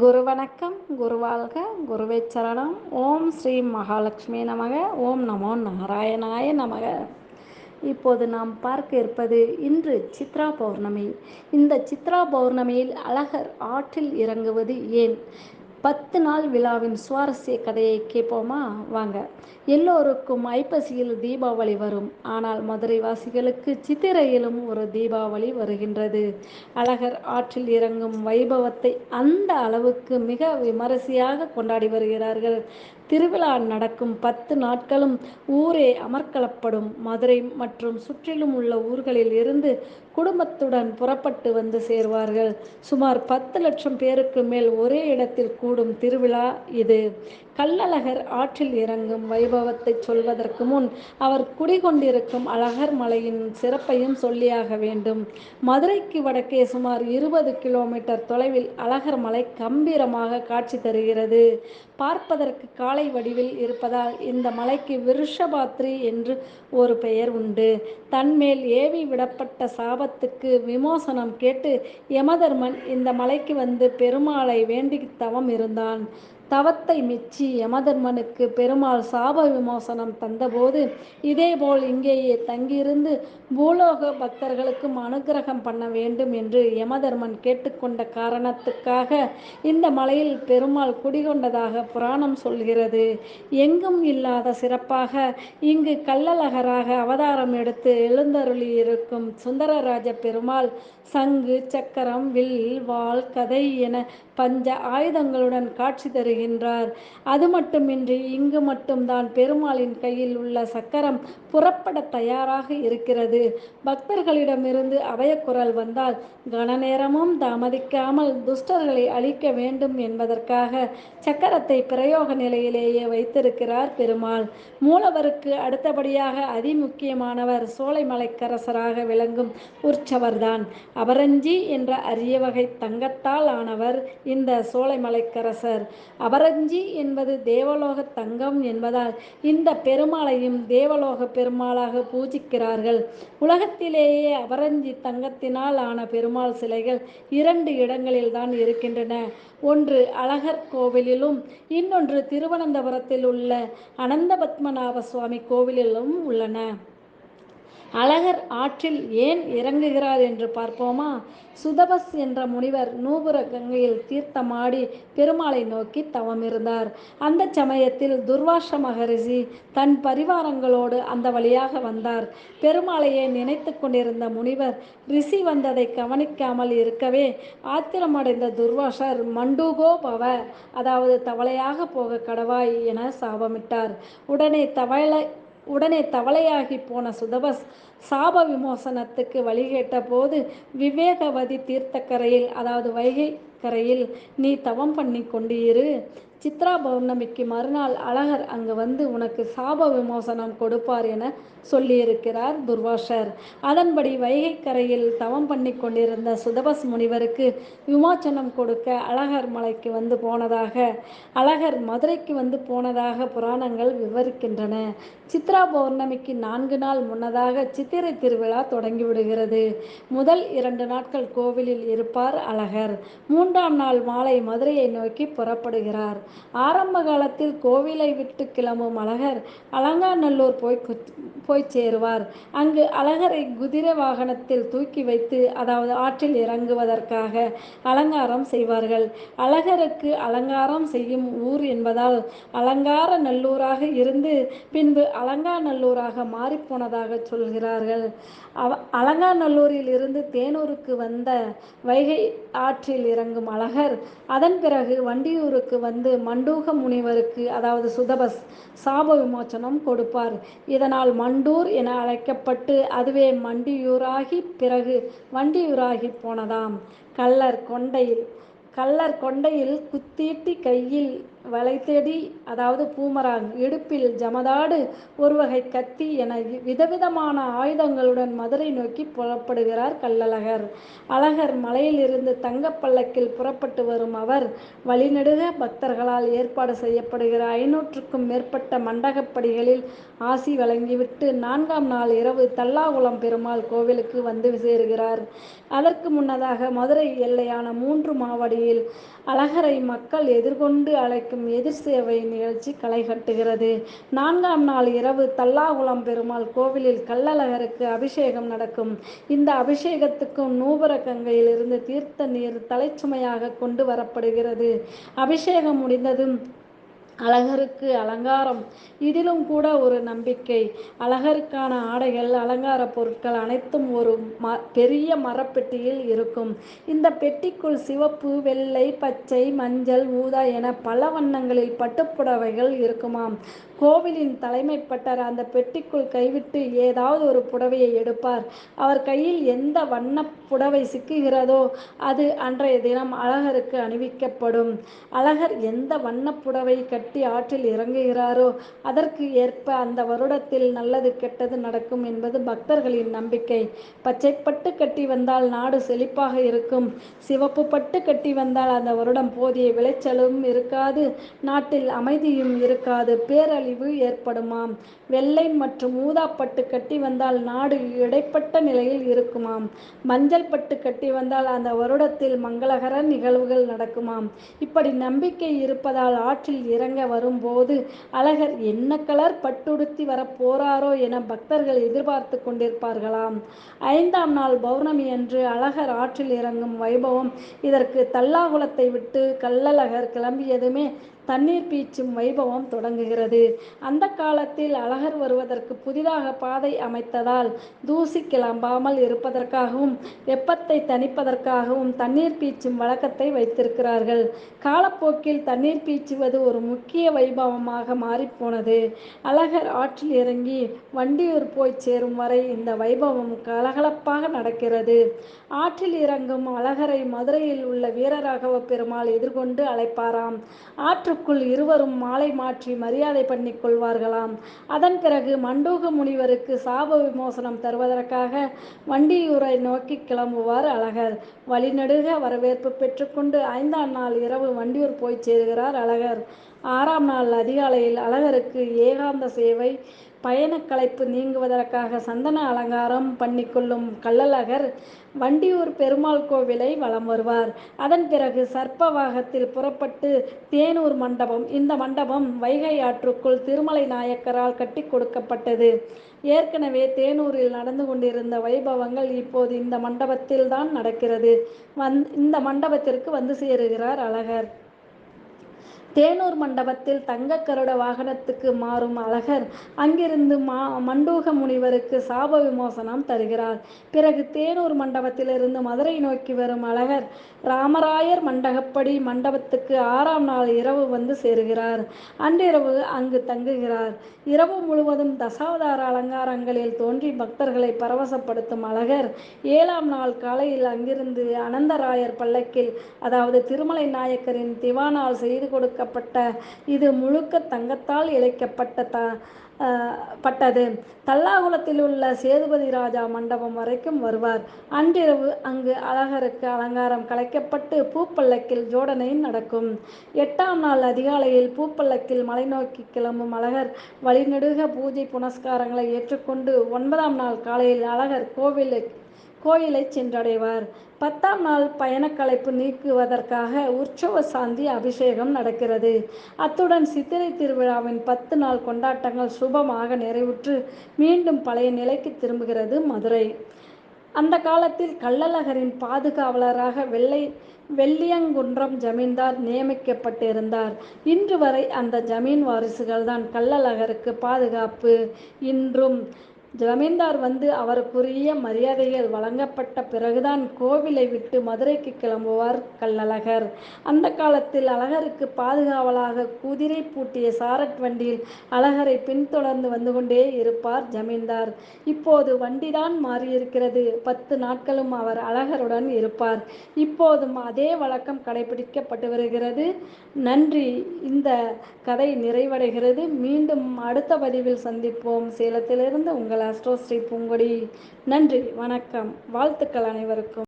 குரு வணக்கம், குரு வாழ்க, குருவே சரணம். ஓம் ஸ்ரீ மகாலட்சுமி நமக. ஓம் நமோ நாராயணாய நமக. இப்போது நாம் பார்க்க இருப்பது இன்று சித்ரா பௌர்ணமி. இந்த சித்ரா பௌர்ணமியில் அழகர் ஆற்றில் இறங்குவது ஏன்? 10 நாள் விழாவின் சுவாரஸ்ய கதையை கேட்போமா? வாங்க. எல்லோருக்கும் ஐப்பசியில் தீபாவளி வரும். ஆனால் மதுரை வாசிகளுக்கு சித்திரையிலும் ஒரு தீபாவளி வருகின்றது. அழகர் ஆற்றில் இறங்கும் வைபவத்தை அந்த அளவுக்கு மிக விமரிசையாக கொண்டாடி வருகிறார்கள். திருவிழா நடக்கும் 10 நாட்களும் ஊரே அமர்க்களப்படும். மதுரை மற்றும் சுற்றிலும் உள்ள ஊர்களில் இருந்து குடும்பத்துடன் புறப்பட்டு வந்து சேர்வார்கள். சுமார் 10 லட்சம் பேருக்கு மேல் ஒரே இடத்தில் கூடும் திருவிழா இது. கள்ளழகர் ஆற்றில் இறங்கும் வைபவத்தை சொல்வதற்கு முன் அவர் குடிகொண்டிருக்கும் அழகர் மலையின் சிறப்பையும் சொல்லியாக வேண்டும். மதுரைக்கு வடக்கே சுமார் 20 கிலோமீட்டர் தொலைவில் அழகர் மலை கம்பீரமாக காட்சி தருகிறது. பார்ப்பதற்கு காளை வடிவில் இருப்பதால் இந்த மலைக்கு விருஷபாத்ரி என்று ஒரு பெயர் உண்டு. தன்மேல் ஏவி விடப்பட்ட சாபத்துக்கு விமோசனம் கேட்டு யமதர்மன் இந்த மலைக்கு வந்து பெருமாளை வேண்டி தவம் இருந்தான். தவத்தை மெச்சி யமதர்மனுக்கு பெருமாள் சாப விமோசனம் தந்தபோது இதேபோல் இங்கேயே தங்கியிருந்து பூலோக பக்தர்களுக்கும் அனுகிரகம் பண்ண வேண்டும் என்று யமதர்மன் கேட்டுக்கொண்ட காரணத்துக்காக இந்த மலையில் பெருமாள் குடிகொண்டதாக புராணம் சொல்கிறது. எங்கும் இல்லாத சிறப்பாக இங்கு கள்ளழகராக அவதாரம் எடுத்து எழுந்தருளியிருக்கும் சுந்தரராஜ பெருமாள் சங்கு, சக்கரம், வில், வாள், கதை என பஞ்ச ஆயுதங்களுடன் காட்சி தருகின்றார். அது மட்டுமின்றி இங்கு மட்டும்தான் பெருமாளின் கையில் உள்ள சக்கரம் புறப்பட தயாராக இருக்கிறது. பக்தர்களிடமிருந்து அபயக்குரல் வந்தால் கணநேரமும் தாமதிக்காமல் துஷ்டர்களை அழிக்க வேண்டும் என்பதற்காக சக்கரத்தை பிரயோக நிலையிலேயே வைத்திருக்கிறார் பெருமாள். மூலவருக்கு அடுத்தபடியாக அதிமுக்கியமானவர் சோலைமலைக்கரசராக விளங்கும் உற்சவர்தான். அபரஞ்சி என்ற அரிய வகை தங்கத்தால் ஆனவர் இந்த சோலைமலைக்கரசர். அபரஞ்சி என்பது தேவலோக தங்கம் என்பதால் இந்த பெருமாளையும் தேவலோக பெருமாளாக பூஜிக்கிறார்கள். உலகத்திலேயே அபரஞ்சி தங்கத்தினால் ஆன பெருமாள் சிலைகள் 2 இடங்களில் தான் இருக்கின்றன. ஒன்று அழகர் கோவிலிலும் இன்னொன்று திருவனந்தபுரத்தில் உள்ள அனந்தபத்மநாப சுவாமி கோவிலிலும் உள்ளன. அழகர் ஆற்றில் ஏன் இறங்குகிறார் என்று பார்ப்போமா? சுதபஸ் என்ற முனிவர் நூபுர கங்கையில் தீர்த்தமாடி பெருமாளை நோக்கி தவமிருந்தார். அந்த சமயத்தில் துர்வாச மகரிஷி தன் பரிவாரங்களோடு அந்த வழியாக வந்தார். பெருமாளையே நினைத்து கொண்டிருந்த முனிவர் ரிஷி வந்ததை கவனிக்காமல் இருக்கவே ஆத்திரமடைந்த துர்வாசர் மண்டூகோ பவ, அதாவது தவளையாக போக கடவாய் என சாபமிட்டார். உடனே தவளையாகி போன சுதபஸ் சாப விமோசனத்துக்கு வழிகேட்ட போது விவேகவதி தீர்த்தக்கரையில், அதாவது வைகை கரையில் நீ தவம் பண்ணி கொண்டு இரு. சித்ரா பௌர்ணமிக்கு மறுநாள் அழகர் அங்கு வந்து உனக்கு சாப விமோசனம் கொடுப்பார் என சொல்லியிருக்கிறார் துர்வாசர். அதன்படி வைகை கரையில் தவம் பண்ணி கொண்டிருந்த சுதபஸ் முனிவருக்கு விமோச்சனம் கொடுக்க அழகர் மலைக்கு வந்து போனதாக, அழகர் மதுரைக்கு வந்து போனதாக புராணங்கள் விவரிக்கின்றன. சித்ரா பௌர்ணமிக்கு 4 நாள் முன்னதாக சித்திரை திருவிழா தொடங்கிவிடுகிறது. முதல் 2 நாட்கள் கோவிலில் இருப்பார் அழகர். 3ஆம் நாள் மாலை மதுரையை நோக்கி புறப்படுகிறார். ஆரம்ப காலத்தில் கோவிலை விட்டு கிளம்பும் அழகர் அலங்காநல்லூர் போய் சேருவார். அங்கு அழகரை குதிரை வாகனத்தில் தூக்கி வைத்து, அதாவது ஆற்றில் இறங்குவதற்காக அலங்காரம் செய்வார்கள். அழகருக்கு அலங்காரம் செய்யும் ஊர் என்பதால் அலங்கார நல்லூராக இருந்து பின்பு அலங்காநல்லூராக மாறிப்போனதாக சொல்கிறார்கள். அலங்காநல்லூரில் இருந்து தேனூருக்கு வந்த வைகை ஆற்றில் இறங்கும் அழகர் அதன் பிறகு வண்டியூருக்கு வந்து மண்டூக முனிவருக்கு, அதாவது சுதபஸ் சாப விமோச்சனம் கொடுப்பார். இதனால் மண்டூர் என அழைக்கப்பட்டு அதுவே மண்டியூராகி பிறகு வண்டியூராகி போனதாம். கள்ளர் கொண்டையில் குத்தீட்டி கையில் வளைத்தடி அதாவது பூமராங், இடுப்பில் ஜமதாடு, ஒரு வகை கத்தி என விதவிதமான ஆயுதங்களுடன் மதுரை நோக்கி புறப்படுகிறார் கள்ளழகர். அழகர் மலையிலிருந்து தங்கப் பல்லக்கில் புறப்பட்டு வரும் அவர் வழிநெடுக பக்தர்களால் ஏற்பாடு செய்யப்படுகிற 500க்கும் மேற்பட்ட மண்டகப்படிகளில் ஆசி வழங்கிவிட்டு 4ஆம் நாள் இரவு தல்லாகுளம் பெருமாள் கோவிலுக்கு வந்து சேருகிறார். அதற்கு முன்னதாக மதுரை எல்லையான 3 மாவடியில் அழகரை மக்கள் எதிர்கொண்டு அழைக்கும் எதிர் சேவை நிகழ்ச்சி களை கட்டுகிறது. 4ஆம் நாள் இரவு தல்லாகுளம் பெருமாள் கோவிலில் கள்ளழகருக்கு அபிஷேகம் நடக்கும். இந்த அபிஷேகத்துக்கும் நூபுர கங்கையிலிருந்து தீர்த்த நீர் தலைச்சுமையாக கொண்டு வரப்படுகிறது. அபிஷேகம் முடிந்ததும் அழகருக்கு அலங்காரம். இதிலும் கூட ஒரு நம்பிக்கை. அழகருக்கான ஆடைகள், அலங்கார பொருட்கள் அனைத்தும் ஒரு பெரிய மரப்பெட்டியில் இருக்கும். இந்த பெட்டிக்குள் சிவப்பு, வெள்ளை, பச்சை, மஞ்சள், ஊதா என பல வண்ணங்களில் பட்டுப்புடவைகள் இருக்குமாம். கோவிலின் தலைமைப்பட்டர் அந்த பெட்டிக்குள் கைவிட்டு ஏதாவது ஒரு புடவையை எடுப்பார். அவர் கையில் எந்த வண்ணப் புடவை சிக்குகிறதோ அது அன்றைய தினம் அழகருக்கு அணிவிக்கப்படும். அழகர் எந்த வண்ணப் புடவை கட்டி ஆற்றில் இறங்குகிறாரோ அதற்கு ஏற்ப அந்த வருடத்தில் நல்லது கெட்டது நடக்கும் என்பது பக்தர்களின் நம்பிக்கை. பச்சைப்பட்டு கட்டி வந்தால் நாடு செழிப்பாக இருக்கும். சிவப்பு பட்டு கட்டி வந்தால் அந்த வருடம் போதிய விளைச்சலும் இருக்காது, நாட்டில் அமைதியும் இருக்காது, பேரழிவு ஏற்படுமாம். வெள்ளை மற்றும் ஊதாப்பட்டு கட்டி வந்தால் நாடு இடைப்பட்ட நிலையில் இருக்குமாம். மஞ்சள் பட்டு கட்டி வந்தால் அந்த வருடத்தில் மங்களகர நிகழ்வுகள் நடக்குமாம். இப்படி நம்பிக்கை இருப்பதால் ஆற்றில் இறங்க வரும்போது அழகர் என்ன கலர் பட்டுடுத்தி வரப்போறாரோ என பக்தர்கள் எதிர்பார்த்து கொண்டிருப்பார்களாம். 5ஆம் நாள் பௌர்ணமி அன்று அழகர் ஆற்றில் இறங்கும் வைபவம். இதற்கு தல்லாகுளத்தை விட்டு கள்ளழகர் கிளம்பியதுமே தண்ணீர் பீச்சும் வைபவம் தொடங்குகிறது. அந்த காலத்தில் அழகர் வருவதற்கு புதிதாக பாதை அமைத்ததால் தூசி கிளம்பாமல் இருப்பதற்காகவும் வெப்பத்தை தணிப்பதற்காகவும் தண்ணீர் பீச்சும் வழக்கத்தை வைத்திருக்கிறார்கள். காலப்போக்கில் தண்ணீர் பீச்சுவது ஒரு முக்கிய வைபவமாக மாறிப்போனது. அழகர் ஆற்றில் இறங்கி வண்டியூர் போய் சேரும் வரை இந்த வைபவம் கலகலப்பாக நடக்கிறது. ஆற்றில் இறங்கும் அழகரை மதுரையில் உள்ள வீரராகவ பெருமாள் எதிர்கொண்டு அழைப்பாராம். ஆற்றுக்குள் இருவரும் மாலை மாற்றி மரியாதை பண்ணிக் கொள்வார்களாம். அதன் பிறகு மண்டூக முனிவருக்கு சாப விமோசனம் தருவதற்காக வண்டியூரை நோக்கி கிளம்புவார் அழகர். வழிநெடுக வரவேற்பு பெற்றுக்கொண்டு 5ஆம் நாள் இரவு வண்டியூர் போய் சேருகிறார் அழகர். 6ஆம் நாள் அதிகாலையில் அழகருக்கு ஏகாந்த சேவை. பயண களைப்பு நீங்குவதற்காக சந்தன அலங்காரம் பண்ணிக்கொள்ளும் கள்ளழகர் வண்டியூர் பெருமாள் கோவிலை வலம் வருவார். அதன் பிறகு சர்ப்பவாகத்தில் புறப்பட்டு தேனூர் மண்டபம். இந்த மண்டபம் வைகை ஆற்றுக்குள் திருமலை நாயக்கரால் கட்டி கொடுக்கப்பட்டது. ஏற்கனவே தேனூரில் நடந்து கொண்டிருந்த வைபவங்கள் இப்போது இந்த மண்டபத்தில் தான் நடக்கிறது. இந்த மண்டபத்திற்கு வந்து சேருகிறார் அழகர். தேனூர் மண்டபத்தில் தங்க கருட வாகனத்துக்கு மாறும் அழகர் அங்கிருந்து மண்டூக முனிவருக்கு சாப விமோசனம் தருகிறார். பிறகு தேனூர் மண்டபத்திலிருந்து மதுரை நோக்கி வரும் அழகர் ராமராயர் மண்டகப்படி மண்டபத்துக்கு 6ஆம் நாள் இரவு வந்து சேருகிறார். அன்றிரவு அங்கு தங்குகிறார். இரவு முழுவதும் தசாவதார அலங்காரங்களில் தோன்றி பக்தர்களை பரவசப்படுத்தும் அழகர் 7ஆம் நாள் காலையில் அங்கிருந்து அனந்தராயர் பல்லக்கில், அதாவது திருமலை நாயக்கரின் திவானால் செய்து கொடுக்கப்பட்ட, இது முழுக்க தங்கத்தால் இழைக்கப்பட்டது தல்லாகுளத்தில் உள்ள சேதுபதி ராஜா மண்டபம் வரைக்கும் வருவார். அன்றிரவு அங்கு அழகருக்கு அலங்காரம் கலைக்கப்பட்டு பூப்பல்லக்கில் ஜோடனை நடக்கும். 8ஆம் நாள் அதிகாலையில் பூப்பல்லக்கில் மலை நோக்கி கிளம்பும் அழகர் வழிநெடுக பூஜை புனஸ்காரங்களை ஏற்றுக்கொண்டு 9ஆம் நாள் காலையில் அழகர் கோயிலை சென்றடைவார். 10ஆம் நாள் பயணக்களைப்பு நீக்குவதற்காக உற்சவ சாந்தி அபிஷேகம் நடக்கிறது. அத்துடன் சித்திரை திருவிழாவின் 10 நாள் கொண்டாட்டங்கள் சுபமாக நிறைவுற்று மீண்டும் பழைய நிலைக்கு திரும்புகிறது மதுரை. அந்த காலத்தில் கள்ளழகரின் பாதுகாவலராக வெள்ளியங்குன்றம் ஜமீன்தார் நியமிக்கப்பட்டிருந்தார். இன்று வரை அந்த ஜமீன் வாரிசுகள்தான் கள்ளழகருக்கு பாதுகாப்பு. இன்றும் ஜமீன்தார் வந்து அவருக்குரிய மரியாதைகள் வழங்கப்பட்ட பிறகுதான் கோவிலை விட்டு மதுரைக்கு கிளம்புவார் கள்ளழகர். அந்த காலத்தில் அழகருக்கு பாதுகாவலாக குதிரை பூட்டிய சாரட் வண்டியில் அழகரை பின்தொடர்ந்து வந்து கொண்டே இருப்பார் ஜமீன்தார். இப்போது வண்டிதான் மாறியிருக்கிறது. 10 நாட்களும் அவர் அழகருடன் இருப்பார். இப்போதும் அதே வழக்கம் கடைபிடிக்கப்பட்டு வருகிறது. நன்றி. இந்த கதை நிறைவடைகிறது. மீண்டும் அடுத்த பதிவில் சந்திப்போம். சேலத்திலிருந்து உங்கள் ஆஸ்ட்ரோ ஸ்ரீ பூங்கொடி. நன்றி, வணக்கம், வாழ்த்துக்கள் அனைவருக்கும்.